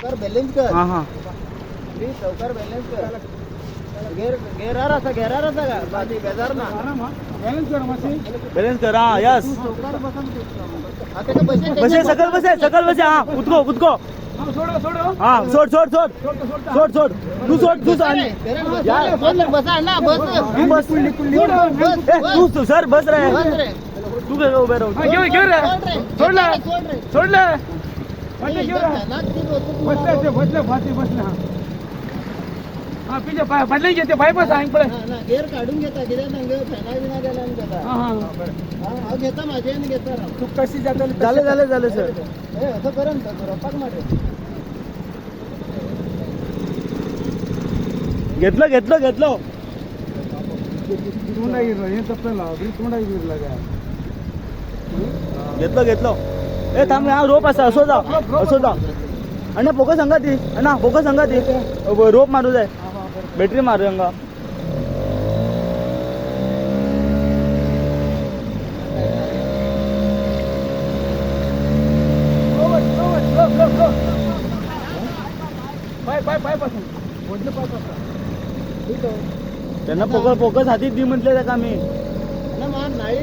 चौकार बैलेंस कर. हा हा प्लीज चौकार बैलेंस कर. घेरा रहा का बाजी बेजार ना बैलेंस कर हा यस चौकार बसन आता का बसे सकल बसे हा कुदको हा सोड तू बसा ना बस तू सर बस रे तू काय उभे राहू घेऊ रे सोडलं हा पिजे बदले घेते बायपास आहे पडे गेअर काढून घेता किती फॅना बिना गेला हा घेता माझे घेता तू कशी झाले सर असं करा ना रपाक मारे घेतलं घेतलं ए थांब हा रोप असो जा अण्णा पोकं संगती रोप मारू जाय बॅटरी मारू अंगा त्यांना पोकस हातीत दी म्हटले का मी नाळी